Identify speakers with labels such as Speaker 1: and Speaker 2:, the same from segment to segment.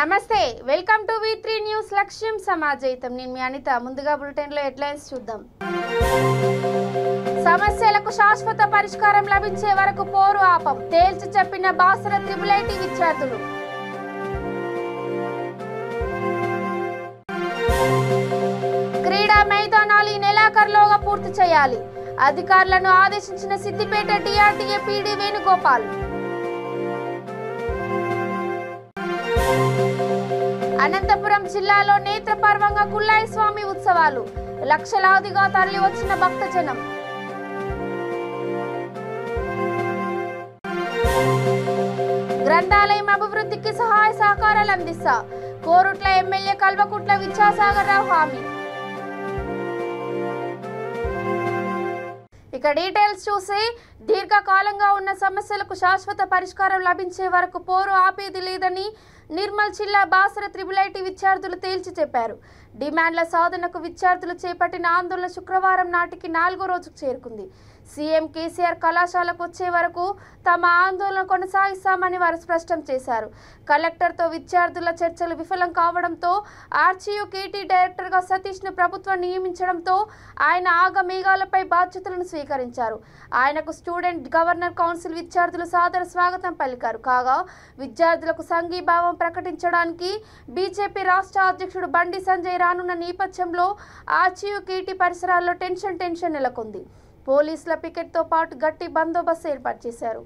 Speaker 1: నమస్తే welcome to V3 news లక్ష్యం సమాజయితం నేను మీ అనిత ముందుగా బులెటిన్ లో హెడ్లైన్స్ చూద్దాం సమస్యలకు శాశ్వత పరిష్కారం లభించే వరకు పోరు ఆపం తేల్చి చెప్పిన బాసర ట్రిపుల్ విద్యార్థులు క్రీడా మైదానాలు ఈ నెలాఖరులోగా పూర్తి చేయాలి అధికారులను ఆదేశించిన సిద్దిపేట DRDA PD వేణుగోపాల్ అనంతపురం జిల్లాలో నేత్రపర్వంగా కుల్లాయి స్వామి ఉత్సవాలు లక్షలాదిగా తరలి వచ్చిన భక్తజనం గ్రంథాలయం అభివృద్ధికి సహాయ సహకారాలు అందిస్తా కోరుట్ల ఎమ్మెల్యే కల్వకుట్ల విద్యాసాగర్ రావు హామీ ఇక డీటెయిల్స్ చూసి దీర్ఘకాలంగా ఉన్న సమస్యలకు శాశ్వత పరిష్కారం లభించే వరకు పోరు ఆపేది లేదని నిర్మల్ జిల్లా బాసర ట్రిపుల్ విద్యార్థులు తేల్చి చెప్పారు డిమాండ్ల సాధనకు విద్యార్థులు చేపట్టిన ఆందోళన శుక్రవారం నాటికి 4వ రోజుకు చేరుకుంది సీఎం కేసీఆర్ కళాశాలకు వచ్చే వరకు తమ ఆందోళన కొనసాగిస్తామని వారు స్పష్టం చేశారు కలెక్టర్తో విద్యార్థుల చర్చలు విఫలం కావడంతో ఆర్చీయూ కేటీ డైరెక్టర్గా సతీష్ను ప్రభుత్వం నియమించడంతో ఆయన ఆగమేఘాలపై బాధ్యతలను స్వీకరించారు ఆయనకు స్టూడెంట్ గవర్నర్ కౌన్సిల్ విద్యార్థులు సాదర స్వాగతం పలికారు కాగా విద్యార్థులకు సంఘీభావం ప్రకటించడానికి బీజేపీ రాష్ట్ర అధ్యక్షుడు బండి సంజయ్ రానున్న నేపథ్యంలో ఆర్చీయూ కేటీ పరిసరాల్లో టెన్షన్ నెలకొంది పోలీసుల పికెట్తో పాటు గట్టి బందోబస్తు ఏర్పాటు చేశారు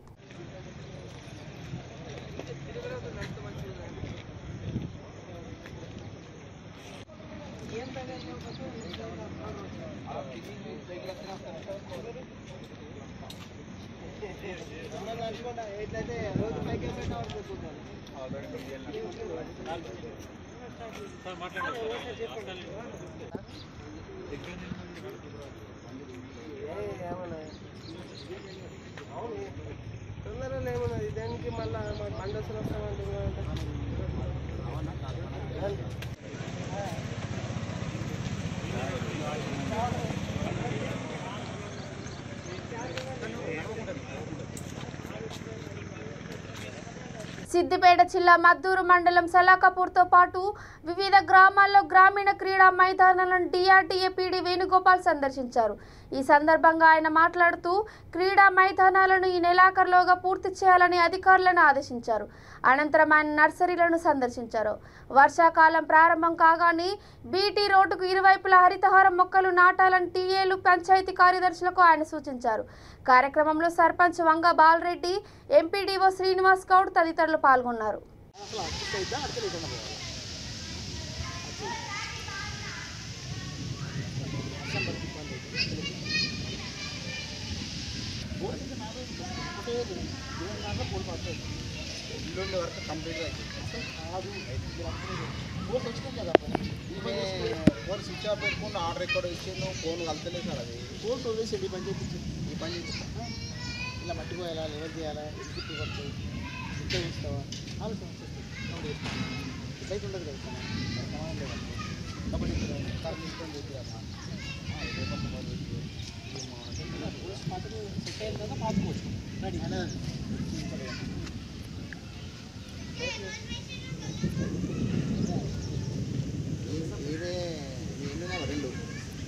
Speaker 2: తొందరగా ఏమన్నది దానికి మళ్ళీ బండోసులు వస్తామంటే
Speaker 1: సిద్దిపేట జిల్లా మద్దూరు మండలం సలాకాపూర్తో పాటు వివిధ గ్రామాల్లో గ్రామీణ క్రీడా మైదానాలను DRDA PD వేణుగోపాల్ సందర్శించారు ఈ సందర్భంగా ఆయన మాట్లాడుతూ క్రీడా మైదానాలను ఈ నెలాఖరులోగా పూర్తి చేయాలని అధికారులను ఆదేశించారు అనంతరం ఆయన నర్సరీలను సందర్శించారు వర్షాకాలం ప్రారంభం కాగానే బీటీ రోడ్డుకు ఇరువైపులా హరితహారం మొక్కలు నాటాలని టీఏలు పంచాయతీ కార్యదర్శులకు ఆయన సూచించారు కార్యక్రమంలో సర్పంచ్ వంగ బాలరెడ్డి ఎంపీడీఓ శ్రీనివాస్ గౌడ్ తదితరులు పాల్గొన్నారు
Speaker 2: వరకు కంప్లీట్గా ఫోన్ స్విచ్ ఆఫ్ పెట్టుకుని ఆర్డర్ ఎక్కడ ఇచ్చిండు ఫోన్ కలతలేదు సార్ అది ఫోన్ వదిలేసి ఈ పని చేపిస్తాం ఇలా మట్టిపోయాలా లెవెల్ చేయాలా ఎగ్జిక్యూటివ్ వర్క్ ఇంట్లో ఇస్తావా ఆలోచన ఇట్లయితే ఉండదు కదా సమానం లేదు కాబట్టి కార్ తీసుకొని చేయాలా సెట్ అయిన తర్వాత పాతుకోవచ్చు రెడీ ఇదే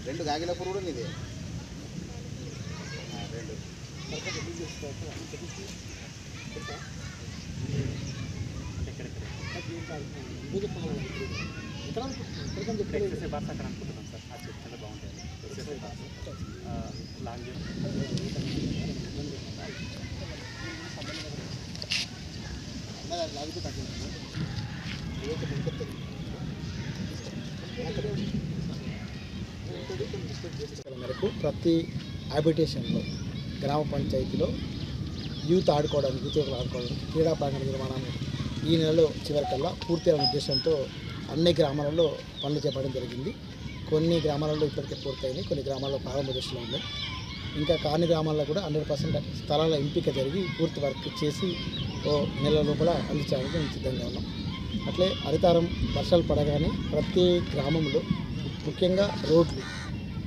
Speaker 2: రెండు గాగిలపూర్ కూడా ఇదే మేరకు ప్రతి హ్యాబిటేషన్లో గ్రామ పంచాయతీలో యూత్ ఆడుకోవడానికి క్రీడా ప్రాంగణ నిర్మాణాన్ని ఈ నెలలో చివరికల్లా పూర్తి అయిన ఉద్దేశంతో అన్ని గ్రామాలలో పనులు చేపట్టడం జరిగింది కొన్ని గ్రామాలలో ఇప్పటికే పూర్తయింది కొన్ని గ్రామాల్లో ప్రారంభ దశలో ఉన్నాయి ఇంకా కాని గ్రామాల్లో కూడా 100% స్థలాల ఎంపిక జరిగి పూర్తి వర్క్ చేసి ఓ నెల లోపల అందించడానికి మేము సిద్ధంగా ఉన్నాం అట్లే హరితారం వర్షాలు పడగానే ప్రతి గ్రామంలో ముఖ్యంగా రోడ్లు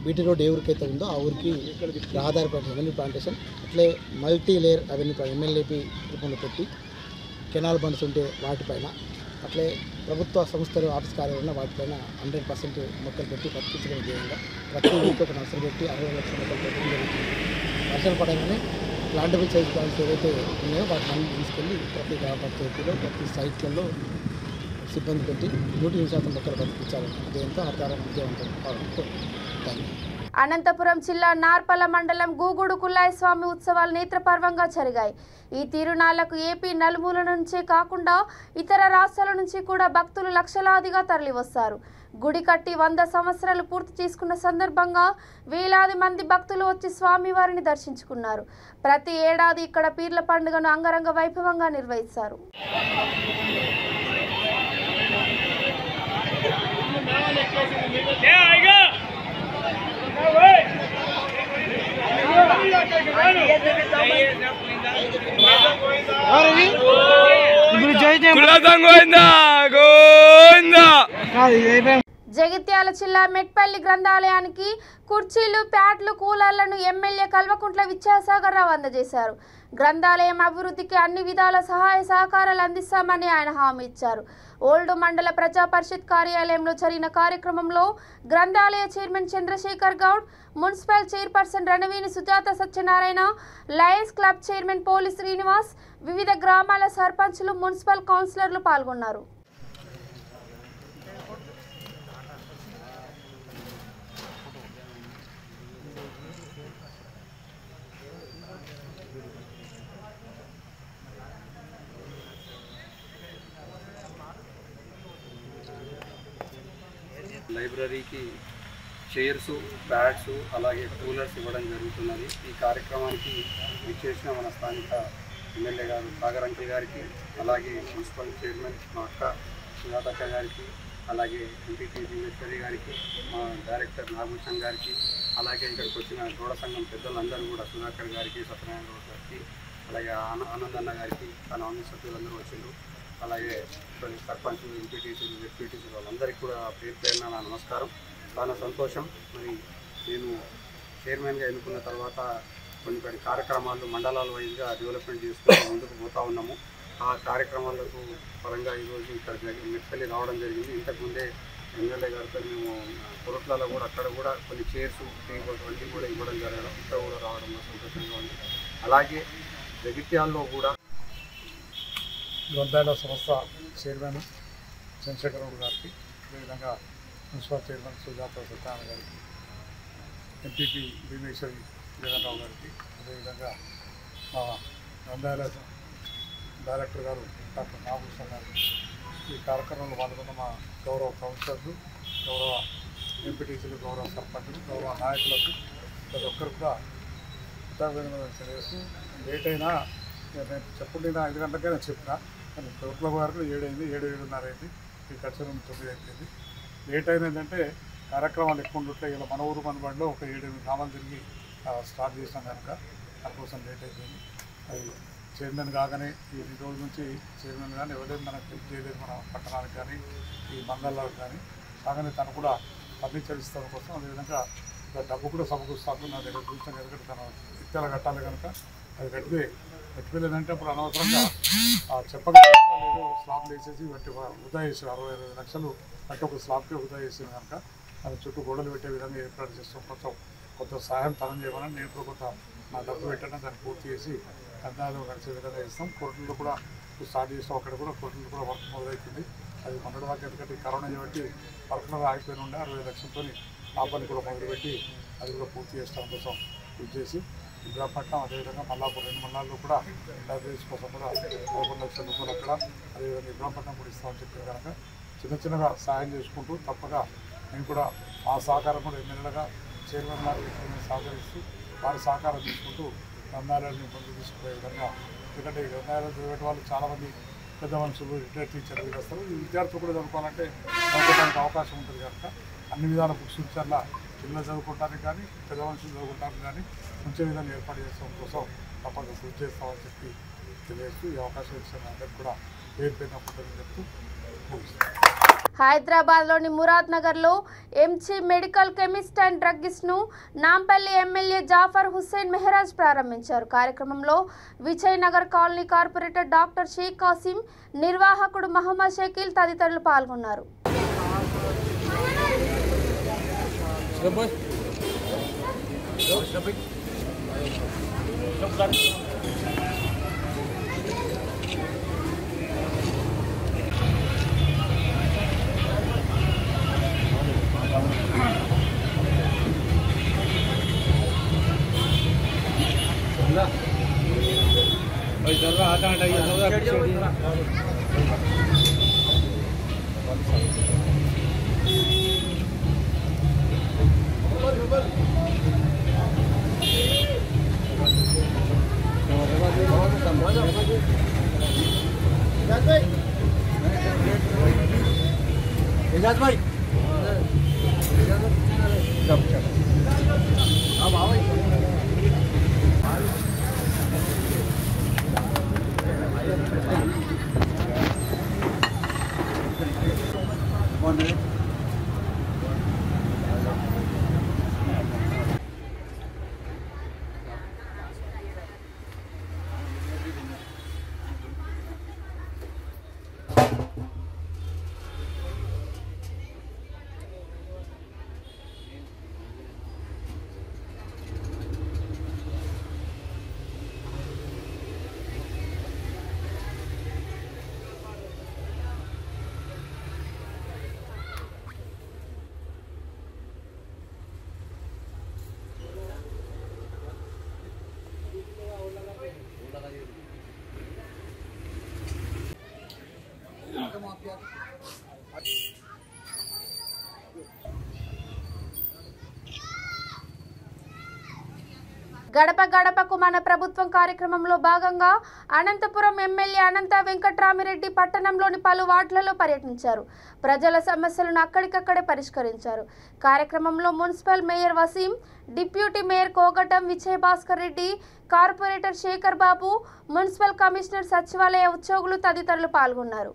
Speaker 2: బీటీ రోడ్ ఏ ఊరికైతే ఉందో ఆ ఊరికి ఆధారపడిన రెవెన్యూ ప్లాంటేషన్ అట్లే మల్టీ లేయర్ అవెన్యూ MLAP రూపంలో పెట్టి కెనాల్ బండ్స్ ఉంటే వాటిపైన అట్లే ప్రభుత్వ సంస్థలు ఆఫీస్ కార్యాలయంలో వాటిపైన 100% మొక్కలు పెట్టి బతికించడం ధ్యేయంగా ప్రతి ఊరికి ఒక నర్సరీ పెట్టి 60 లక్షల మొక్కలు పెట్టడం జరుగుతుంది. వర్షాలు పడగానే ప్లాంటబుల్ సైజ్ ప్లాంట్స్ ఏవైతే ఉన్నాయో వాటిని తీసుకెళ్ళి ప్రతి గ్రామ పంచాయతీలో ప్రతి సైట్లలో సిబ్బంది పెట్టి 100% మొక్కలు బతికించాలని దీంతో హరితారం విజయవంతం కావడంతో
Speaker 1: అనంతపురం జిల్లా నార్పల మండలం గూగుడు కుల్లాయి స్వామి ఉత్సవాలు నేత్రపర్వంగా జరిగాయి. ఈ తిరునాళ్లకు ఏపీ నలుమూల నుంచే కాకుండా ఇతర రాష్ట్రాల నుంచి కూడా భక్తులు లక్షలాదిగా తరలివస్తారు. గుడి కట్టి 100 సంవత్సరాలు పూర్తి చేసుకున్న సందర్భంగా వేలాది మంది భక్తులు వచ్చి స్వామివారిని దర్శించుకున్నారు. ప్రతి ఏడాది ఇక్కడ పీర్ల పండుగను అంగరంగ వైభవంగా నిర్వహిస్తారు. జగిత్యాల జిల్లా మెట్పల్లి గ్రంథాలయానికి కుర్చీలు, ప్యాడ్లు, కూలర్లను ఎమ్మెల్యే కల్వకుంట్ల విద్యాసాగర్ రావు అందజేశారు. గ్రంథాలయం అభివృద్ధికి అన్ని విధాల సహాయ సహకారాలు అందిస్తామని ఆయన హామీ ఇచ్చారు. ఓల్డ్ మండల ప్రజా పరిషత్ కార్యాలయంలో జరిగిన కార్యక్రమంలో గ్రంథాలయ chairman Chandrashekar Goud, municipal chairperson Ranaveni Sujatha Satyanarayana, lions club chairman Poli Srinivas, వివిధ గ్రామాల సర్పంచులు, మున్సిపల్ కౌన్సిలర్లు పాల్గొన్నారు.
Speaker 3: లైబ్రరీకి చైర్స్, ప్యాడ్స్, అలాగే కూలర్స్ ఇవ్వడం జరుగుతున్నది. ఈ కార్యక్రమానికి విచ్చేసిన మన స్థానిక ఎమ్మెల్యే గారు సాగర్ అంకుల్ గారికి, అలాగే మున్సిపల్ చైర్మన్ మా అక్క సుజాతక్క గారికి, అలాగే ఎంపీటీ జింగేశ్వరి గారికి, మా డైరెక్టర్ నాగభూషణ్ గారికి, అలాగే ఇక్కడికి వచ్చిన గౌడ సంఘం పెద్దలందరూ కూడా సుధాకర్ గారికి, సత్యనారాయణ గౌడ్ గారికి, అలాగే ఆనందన్న గారికి, తన అన్ని సభ్యులందరూ వచ్చిండ్రు. అలాగే సర్పంచులు, ఎంపీటీసీలు, జెడ్పీటీసీలు వాళ్ళందరికీ కూడా పేరున నా నమస్కారం. చాలా సంతోషం. మరి నేను చైర్మన్గా ఎన్నుకున్న తర్వాత కొన్ని కార్యక్రమాలు మండలాల వైజ్గా డెవలప్మెంట్ చేసుకుని ముందుకు పోతూ ఉన్నాము. ఆ కార్యక్రమాలకు పరంగా ఈరోజు ఇక్కడ మెట్పల్లి రావడం జరిగింది. ఇంతకుముందే ఎమ్మెల్యే గారితో మేము పొరట్లలో కూడా అక్కడ కూడా కొన్ని చైర్స్, టేబుల్స్ అన్నీ కూడా ఇవ్వడం జరగడం, ఇక్కడ కూడా రావడం సంతోషంగా ఉంది. అలాగే జగిత్యాల్లో కూడా
Speaker 4: గ్రంథాలయ సంస్థ చైర్మన్ చంద్రశేఖర్ రావు గారికి, అదేవిధంగా మున్సిపల్ చైర్మన్ సుజాత సత్యనారాయణ గారికి, ఎంపీపీ భీమేశ్వరి జగన్రావు గారికి, అదేవిధంగా మా గ్రంథాలయ డైరెక్టర్ గారు డాక్టర్ నాగభూషణ్ గారికి, ఈ కార్యక్రమంలో పాల్గొన్న మా గౌరవ కౌన్సిలర్లు, గౌరవ ఎంపీటీసీలు, గౌరవ సర్పంచులు, గౌరవ నాయకులకు ప్రతి ఒక్కరు కూడా కృతజ్ఞతలు తెలియజేస్తూ, లేట్ అయినా నేను చెప్పుకుంటున్నా 5 గంటలకే నేను చెప్పిన, కానీ కోట్ల వరకు 7 అయింది, 7:30 అయింది, ఈ ఖర్చు 9 అయిపోయింది. లేట్ అయినదంటే కార్యక్రమాలు ఎక్కువ ఉంటే ఇలా మన ఊరు మన బడిలో ఒక 7-8 గ్రామాలు తిరిగి స్టార్ట్ చేసినాం కనుక దానికోసం లేట్ అయిపోయింది. అది చైర్మన్ కాగానే ఈ రోజు నుంచి చైర్మన్ కానీ ఎవరైనా మనకు హెల్ప్ చేయలేదు, మన పట్టణానికి కానీ ఈ మండలాలకు కానీ కాగానే తను కూడా ఫర్నిచర్ ఇస్తాం కోసం, అదేవిధంగా డబ్బు కూడా సమకూరుస్తాను నా దగ్గర చూస్తాను. ఎందుకంటే తను ఇత్యాలు కట్టాలి కనుక అది కట్టిపోలేదంటే అప్పుడు అనవసరంగా చెప్పగలిగే స్లాబ్లు వేసేసి వృధా చేసి 65 లక్షలు అంటే ఒక స్లాబ్కే వృధా చేసింది కనుక అది చుట్టూ గోడలు పెట్టే విధంగా ఏర్పాటు చేస్తాం. కొంత సహాయం తనం చేయమని నేను కూడా కొంత నా డబ్బు పెట్టడం దాన్ని పూర్తి చేసి గ్రంథాలయం నడిచే విధంగా చేస్తాం. కోర్టుల్లో కూడా స్టార్ట్ చేస్తాం. అక్కడ కూడా కోర్టులు కూడా వర్క్ మొదలవుతుంది. అది మొన్నటి దాకా ఎందుకంటే కరోనా చేయబట్టి వర్క్లో ఆగిపోయిన ఉండే 60 లక్షలతో ఆ పని కూడా మొదలుపెట్టి అది కూడా పూర్తి చేస్తాం కోసం పూర్తి చేసి ఇబ్రాపట్నం, అదేవిధంగా మల్లాపూర్ 2 మండలాల్లో కూడా లైబ్రరీస్ కోసం కూడా 11 లక్షల రూపాయలు అక్కడ, అదేవిధంగా ఇబ్రాపట్నం కూడా ఇస్తామని చెప్పిన కనుక చిన్నగా సాయం చేసుకుంటూ తప్పగా నేను కూడా ఆ సహకారం కూడా ఎమ్మెల్యేగా చైర్మన్ గారు సహకరిస్తూ వారి సహకారం తీసుకుంటూ గ్రంథాలయాన్ని ముందుకు తీసుకునే విధంగా, ఎందుకంటే ఈ గ్రంథాలయాలు చదివే వాళ్ళు చాలామంది పెద్ద మనుషులు, రిటైర్ టీచర్లు వస్తారు. ఈ విద్యార్థులు కూడా చదువుకోవాలంటే చదువుకోవడానికి అవకాశం ఉంటుంది కనుక అన్ని విధాల బుక్స్ ఉంచాలా, పిల్లలు చదువుకోవడానికి కానీ పెద్ద మనుషులు చదువుకోవడానికి కానీ ఉంచే విధంగా ఏర్పాటు చేస్తాం కోసం తప్పక కృషి చేస్తామని చెప్పి తెలియజేస్తూ ఈ అవకాశం ఇచ్చిన అందరికీ కూడా పేరు పేరున చెప్తూ
Speaker 1: హైదరాబాద్లోని మురాద్ నగర్లో ఎంజీ మెడికల్ కెమిస్ట్ అండ్ డ్రగ్గిస్ట్ను నాంపల్లి ఎమ్మెల్యే జాఫర్ హుస్సేన్ మెహరాజ్ ప్రారంభించారు. కార్యక్రమంలో Vijayanagar colony corporator doctor Sheikh Kasim, నిర్వాహకుడు మహమ్మద్ షకీల్ తదితరులు పాల్గొన్నారు. గడప గడపకు మన ప్రభుత్వం కార్యక్రమంలో భాగంగా అనంతపురం ఎమ్మెల్యే అనంత వెంకట్రామిరెడ్డి పట్టణంలోని పలు వార్డులలో పర్యటించారు. ప్రజల సమస్యలను అక్కడికక్కడే పరిష్కరించారు. కార్యక్రమంలో municipal mayor Waseem, deputy mayor Kogatam Vijayabhaskar Reddy, corporator Sekhar Babu, municipal commissioner, సచివాలయ ఉద్యోగులు తదితరులు పాల్గొన్నారు.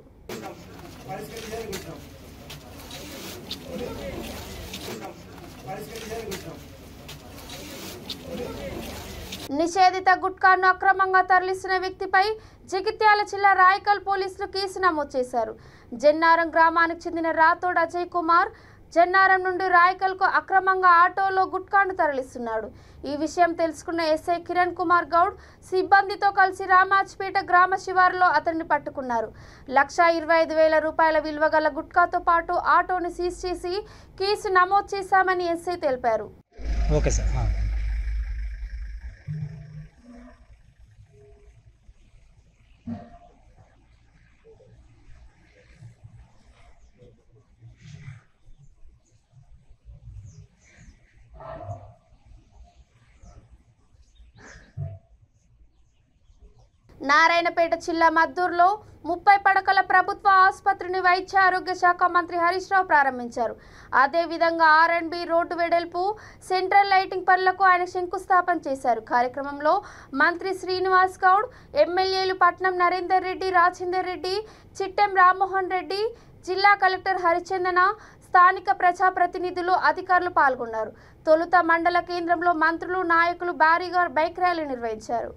Speaker 1: నిషేధిత గుట్కాను అక్రమంగా తరలిస్తున్న వ్యక్తిపై జగిత్యాల జిల్లా రాయకల్ పోలీసులు కేసు నమోదు చేశారు. జన్నారం గ్రామానికి చెందిన రాథోడ్ అజయ్ కుమార్ జన్నారం నుండి రాయకల్కు అక్రమంగా ఆటోలో గుట్కాను తరలిస్తున్నాడు. ఈ విషయం తెలుసుకున్న ఎస్ఐ కిరణ్ కుమార్ గౌడ్ సిబ్బందితో కలిసి రామాజ్పేట గ్రామ శివారులో అతన్ని పట్టుకున్నారు. 1,25,000 రూపాయల విలువ గల గుట్కాతో పాటు ఆటోను సీజ్ చేసి కేసు నమోదు చేశామని ఎస్ఐ తెలిపారు.
Speaker 5: Okay sir.
Speaker 1: నారాయణపేట జిల్లా మద్దూరులో 30 పడకల ప్రభుత్వ ఆసుపత్రిని వైద్య ఆరోగ్య శాఖ మంత్రి హరీష్ రావు ప్రారంభించారు. అదేవిధంగా R&B రోడ్డు వెడల్పు, సెంట్రల్ లైటింగ్ పనులకు ఆయన శంకుస్థాపన చేశారు. కార్యక్రమంలో మంత్రి శ్రీనివాస్ గౌడ్, ఎమ్మెల్యేలు పట్నం నరేందర్ రెడ్డి, రాజేందర్ రెడ్డి, చిట్టెం రామ్మోహన్ రెడ్డి, జిల్లా కలెక్టర్ హరిచందన, స్థానిక ప్రజాప్రతినిధులు, అధికారులు పాల్గొన్నారు. తొలుత మండల కేంద్రంలో మంత్రులు, నాయకులు భారీగా బైక్ ర్యాలీ నిర్వహించారు.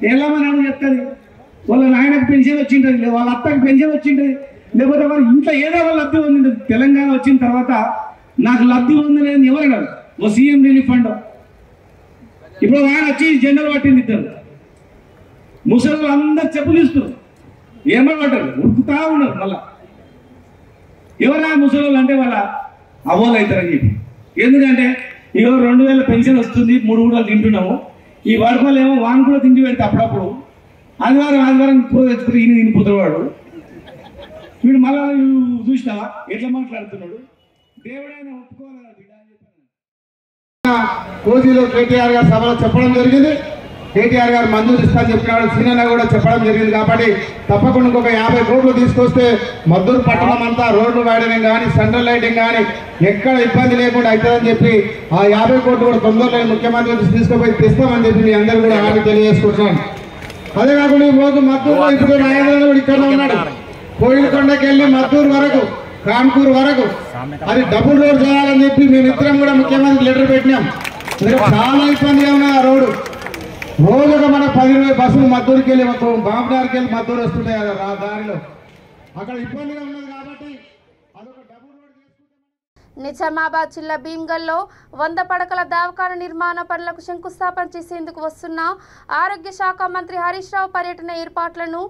Speaker 5: ఏళ్ళమ్మ చెప్తుంది వాళ్ళ నాయనకు పెన్షన్ వచ్చింటుంది, వాళ్ళ అత్తకు పెన్షన్ వచ్చింటుంది, లేకపోతే వాళ్ళ ఇంట్లో ఏదో వాళ్ళ లబ్ధి ఉంది. తెలంగాణ వచ్చిన తర్వాత నాకు లబ్ధి ఉందని ఎవరు కాదు, ఓ సీఎం రిలీఫ్ ఫండ్. ఇప్పుడు ఆయన వచ్చి జెండలు పట్టింది, ఇద్దరు ముసలి అందరు చెప్పులు ఇస్తారు, ఏమన్నట్టారు ఉరుకుతా ఉన్నారు. మళ్ళా ఎవరా ముసలి అంటే వాళ్ళ అవ్వలు అవుతారని చెప్పి. ఎందుకంటే ఇక 2000 పెన్షన్ వస్తుంది, 3 కూడా తింటున్నాము. ఈ వడపలు ఏమో వాన్ కూడా తిండి పెడితే అప్పుడప్పుడు ఆదివారం కూర తెచ్చుకుని ఈయన తినిపోతాడు వాడు. వీడు మళ్ళా చూసినావా ఎట్లా మాట్లాడుతున్నాడు. దేవుడైనా ఒప్పుకోవాలి.
Speaker 6: కోజీలో కేటీఆర్ గారు సభలో చెప్పడం జరిగింది. కేటీఆర్ గారు మంజూరు ఇస్తారని చెప్పినాడు, సీనన్న కూడా చెప్పడం జరిగింది. కాబట్టి తప్పకుండా ఇంకొక 50 కోట్లు తీసుకొస్తే మద్దూరు పట్టణం అంతా రోడ్లు వేయడం కానీ సెంట్రల్ లైటింగ్ కానీ ఎక్కడ ఇబ్బంది లేకుండా అవుతుందని చెప్పి ఆ 50 కోట్లు కూడా తొందరలో ముఖ్యమంత్రి తీసుకుపోయి తెస్తామని చెప్పి మీ అందరూ కూడా హామీ తెలియజేసుకుంటున్నాను. అదే కాకుండా ఈ రోజు మద్దూరు ఇప్పుడు నాయకులు కూడా ఇక్కడ ఉన్నాడు. కోయిలకొండకి వెళ్ళి మద్దూరు వరకు కాన్పూర్ వరకు అది డబుల్ రోడ్ చేయాలని చెప్పి మేమిద్దరం కూడా ముఖ్యమంత్రి లెటర్ పెట్టినాం. చాలా ఇబ్బందిగా ఉన్నాయి ఆ రోడ్డు. రోజుగా మనకు 10-20 బస్సులు మద్దూరుకి వెళ్ళి బాంబుదారికి వెళ్ళి మద్దూరు వస్తుంటాయి కదా దారిలో, అక్కడ ఇబ్బందిగా ఉన్నది. కాబట్టి అదొక డబుల్ రోడ్ చేసుకుంటే.
Speaker 1: నిజామాబాద్ జిల్లా భీమ్గల్లో 100 పడకల దవాఖాన నిర్మాణ పనులకు శంకుస్థాపన చేసేందుకు వస్తున్న ఆరోగ్య శాఖ మంత్రి హరీష్ రావు పర్యటన ఏర్పాట్లను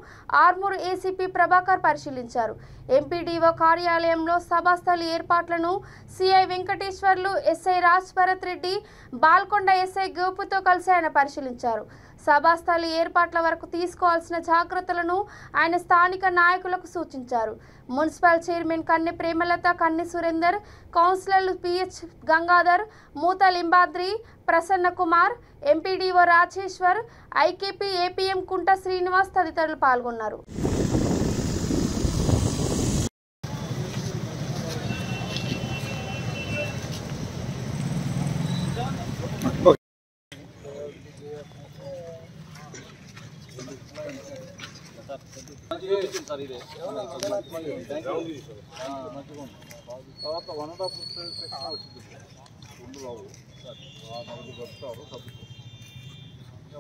Speaker 1: ఆర్మూరు ఏసీపీ ప్రభాకర్ పరిశీలించారు. ఎంపీడీఓ కార్యాలయంలో సభాస్థలి ఏర్పాట్లను CI Venkateswarlu, SI Raj Bharath Reddy, Balkonda SI గోపుతో కలిసి ఆయన పరిశీలించారు. సభాస్థలి ఏర్పాట్ల వరకు తీసుకోవాల్సిన జాగ్రత్తలను ఆయన స్థానిక నాయకులకు సూచించారు. మున్సిపల్ చైర్మన్ కన్నె ప్రేమలత, కన్నె సురేందర్, కౌన్సిలర్లు పిహెచ్ గంగాధర్, మూత Limbadri, Prasanna Kumar, MPDO Rajeshwar, IKP APM కుంట శ్రీనివాస్ తదితరులు పాల్గొన్నారు.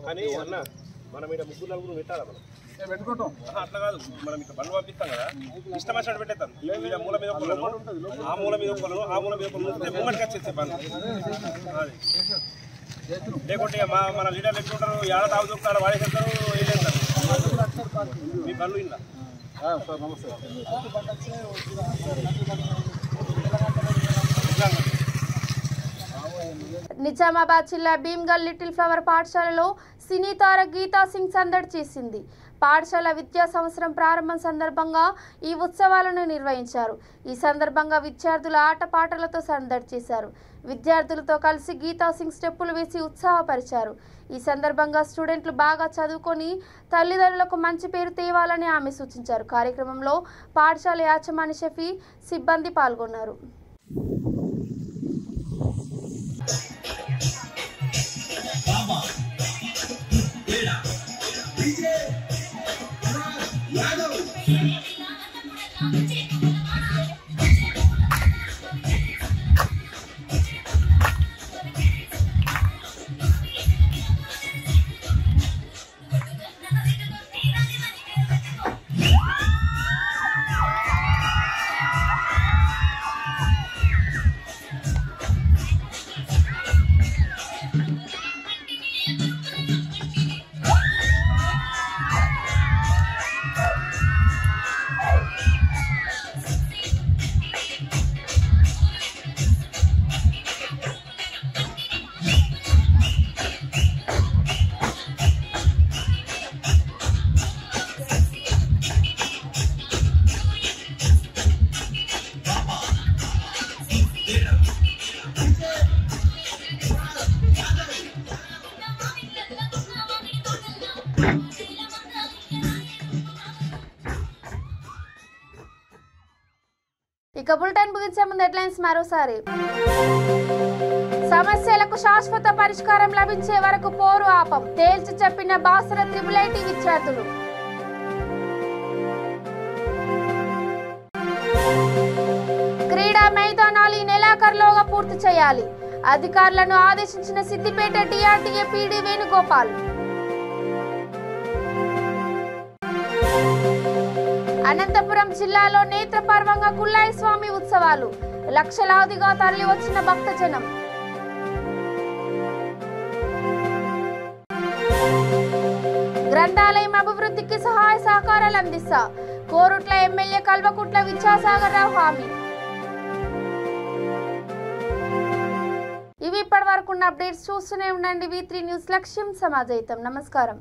Speaker 7: కానీ అన్న మనం ఇక్కడ 3-4 పెట్టాలా? మనం పెట్టుకుంటాం అట్లా కాదు. మనం ఇక్కడ బండ్లు పంపిస్తాం కదా, ఇష్టం వచ్చినట్టు పెట్టేస్తాం. మూల మీద ఆ మూల మీద ఆ మూల మీద ముంగటికి వచ్చేస్తే బండ్లు. లేకుంటే మన లీడర్లు ఎక్కుంటారు, ఏడ తాగు చూపుతారు, వాడేసేస్తారు, వెళ్ళేస్తారు మీ బండ్లు ఇలా. సార్ నమస్తే.
Speaker 1: నిజామాబాద్ జిల్లా భీమ్గల్ లిటిల్ ఫ్లవర్ పాఠశాలలో సినీ తార గీతా సింగ్ సందడి చేసింది. పాఠశాల విద్యా సంవత్సరం ప్రారంభం సందర్భంగా ఈ ఉత్సవాలను నిర్వహించారు. ఈ సందర్భంగా విద్యార్థులు ఆటపాటలతో సందడి చేశారు. విద్యార్థులతో కలిసి గీతా సింగ్ స్టెప్పులు వేసి ఉత్సాహపరిచారు. ఈ సందర్భంగా స్టూడెంట్లు బాగా చదువుకొని తల్లిదండ్రులకు మంచి పేరు తేవాలని ఆమె సూచించారు. కార్యక్రమంలో పాఠశాల యాజమాన్య షఫీ, సిబ్బంది పాల్గొన్నారు. ఇక బులెటిన్ ముగించే ముందు హెడ్లైన్స్ మరోసారి. సమస్యలకు శాశ్వత పరిష్కారం లభించే వరకు పోరు ఆపం, తేల్చి చెప్పిన బాసర ట్రిపుల్ విద్యార్థులు. క్రీడా మైదానాలు ఈ నెలాఖరులోగా పూర్తి చేయాలి, అధికారులను ఆదేశించిన సిద్దిపేట డిఆర్డీఏ పీడీ వేణుగోపాల్. అనంతపురం జిల్లాలో నేత్రపర్వంగా కుల్లాయి స్వామి ఉత్సవాలు, లక్షలాదిగా తరలి వచ్చిన భక్తజనం. గ్రంథాలయం అభివృద్ధికి సహాయ సహకారాలు అందిస్తా, కోరుట్ల ఎమ్మెల్యే కల్వకుట్ల విద్యాసాగర్ రావు హామీ. ఇవి ఇప్పటి వరకు ఉన్న అప్డేట్స్. చూస్తూనే ఉండండి V3 న్యూస్, లక్ష్యం సమాజహితం. నమస్కారం.